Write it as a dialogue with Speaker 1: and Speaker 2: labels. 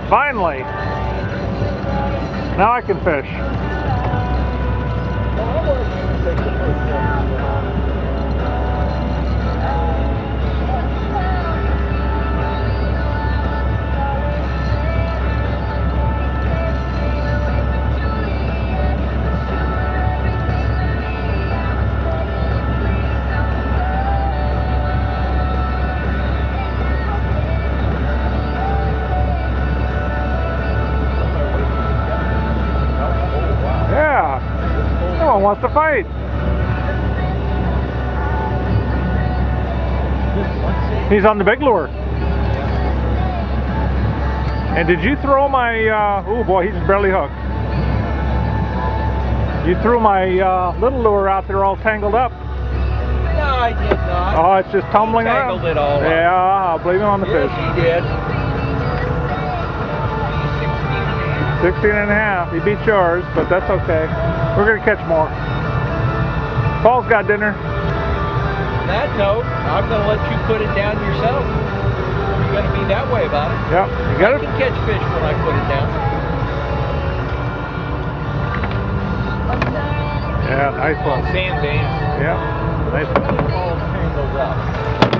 Speaker 1: Finally. Now I can fish. Yeah, no one wants to fight. He's on the big lure. And did you throw my, oh boy, he's barely hooked. You threw my little lure out there all tangled up.
Speaker 2: No, I did not.
Speaker 1: Oh, it's just tumbling around.
Speaker 2: Tangled it all up.
Speaker 1: Yeah, I'll blame him on the
Speaker 2: Yes,
Speaker 1: fish.
Speaker 2: he did.
Speaker 1: 16 and a half. He beat yours, but that's okay. We're going to catch more. Paul's got dinner.
Speaker 2: On that note, I'm going to let you put it down yourself. You're going to be that way about it.
Speaker 1: Yep, you got it?
Speaker 2: I can catch fish when I put it down.
Speaker 1: Yeah, nice one.
Speaker 2: Sand dance.
Speaker 1: Yeah, nice one.
Speaker 2: All tangled up.